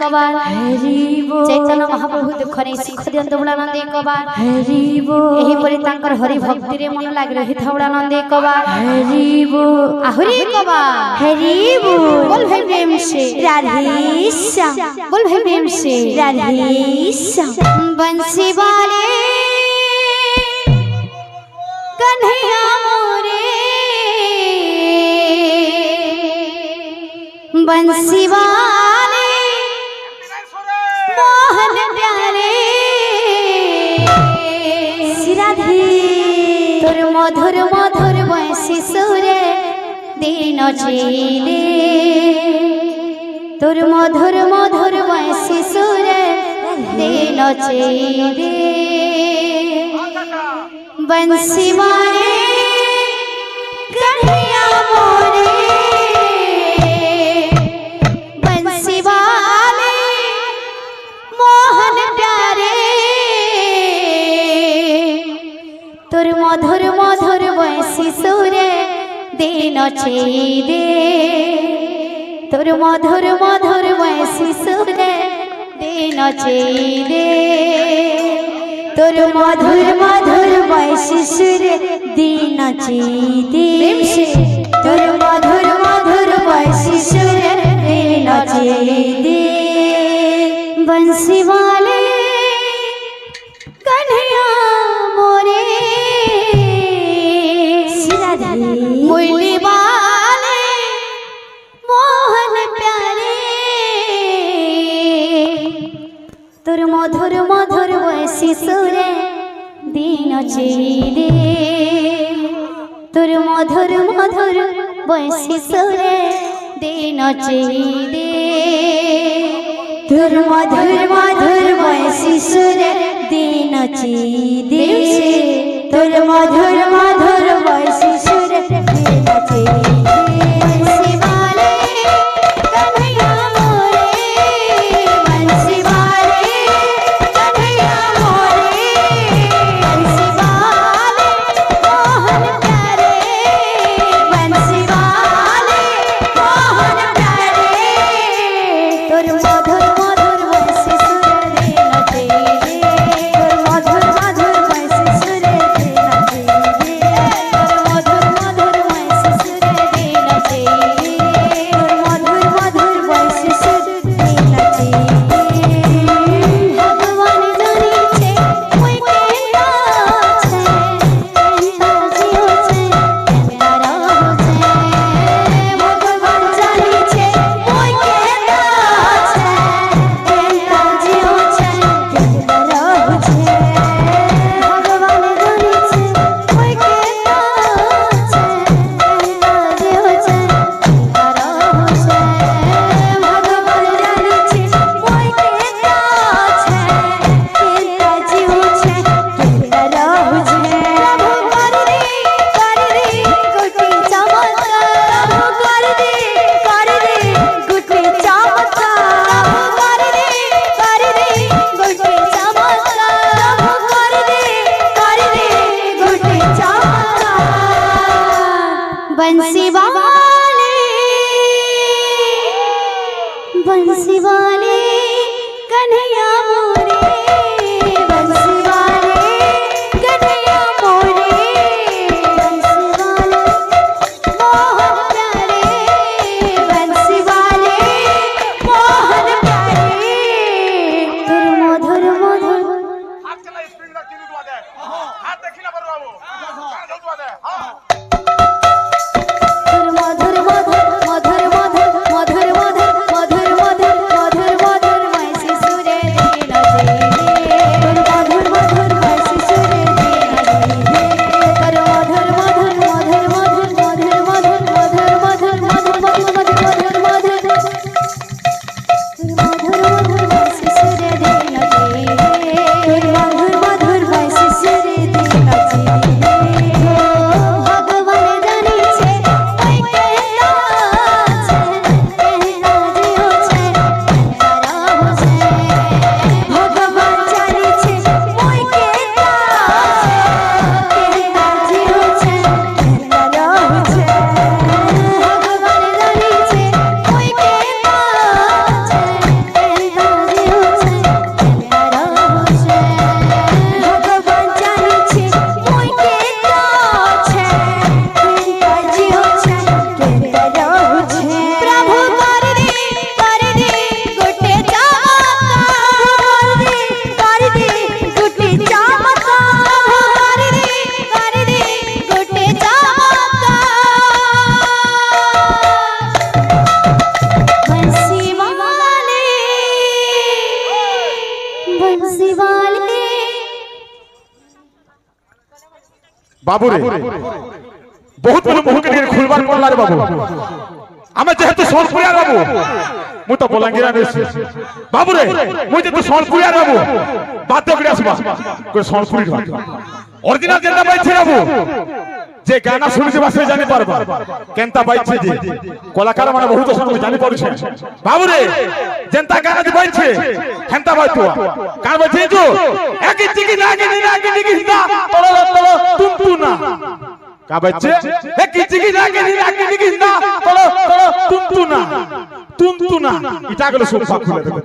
कबार चैतन्य महाप्रभु दुख नहीं सुख दियंत बुलानंद कबार एही परि तांकर हरि भक्ति रे मन लाग रही बुलानंद कबार आहुरी कबार बोल भाई प्रेम से राधे श्याम बोल भाई प्रेम से राधे श्याम बंसी वाले कन्हैया मोरे बंसी वाले मोहन प्यारे राधे तोर मधुर मधुर बंसी सुरे दिन चेले तोर मधुर मधुर बंसी सुरे दिन चेले बंसी वाले कन्हैया मोरे बंसी वाले मोहन प्यारे तोर मधुर मधुर बंसी सुरे दिन चेले तोर मधुर मधुर बंसी सुरे दिन चेले तोर मधुर मधुर बंसी सुरे दिन चेले तोर मधुर मधुर बंसी सुरे दिन चेले बंसी वाले कन्हैया मोरे मुरली वाले मोहन प्यारे तोर मधुर मधुर बंसी सुरे दिन चेले तोर मधुर मधुर बंसी सुरे दिन चेले तोर मधुर मधुर बंसी सुरे दिन चेले तोर मधुर मधुर बंसी सुरे दिन चेले बंसी वाले कन्हैया मोरे बंसी वाले कन्हैया मोरे बंसी वाले मोहन प्यारे बंसी वाले मोहन प्यारे तोर मधुर मधुर बंसी सुरे दिन चेले तोर मधुर मधुर बंसी सुरे दिन चेले तोर मधुर मधुर बंसी सुरे दिन चेले तोर मधुर मधुर बंसी सुरे दिन चेले भगवान जानी छे कोई केना छे केना जियो छे केना रहो छे भगवान जानी छे कोई केना छे केना जियो छे केना रहो छे भगवान जानी छे कोई केना छे केना जियो छे केना रहो छे भगवान जानी छे कोई केना छे केना जियो छे केना रहो छे प्रभु कर दे गुटी चमत्कार प्रभु कर दे गुटी चमत्कार प्रभु कर दे गुटी चमत्कार प्रभु कर दे गुटी चमत्कार बंसी वाले कन्हैया मोरे बंसी वाले कन्हैया मोरे बंसी वाले मोहन प्यारे बंसी वाले मोहन प्यारे तोर मधुर मधुर हाथ चला स्प्रिंग ला तीन दुआ दे हाथ देखिना बर बाबू हाथ दुआ दे हां तोर मधुर मधुर मधुर मधुर मधुर मधुर मधुर मधुर मधुर मधुर बंसी सुरे दिन বাবু রে বহুত বড় মুখ কে খুলবার পড়লা রে বাবু আমি যেহেতু সোনপুরিয়া বাবু মু তো বলাঙ্গীর আছি বাবু রে মু যেহেতু সোনপুরিয়া বাবু বাধ্য করে আসবা কোন সোনপুরি অরিজিনাল যেটা পাইছে বাবু যে গানা শুনিছে বাসে জানি পারবা কেনতা পাইছে যে কলাকার মানে বহুত সময় জানি পারছে বাবু রে যেনতা গানা দি পাইছে হেনতা পাইতো কার পাইছে তো একই চিকি না কি না তল তুমতু না কা বাচ্চে একই চিকি না কি না তল তুমতু না এটা গেল সব খুলে দেবে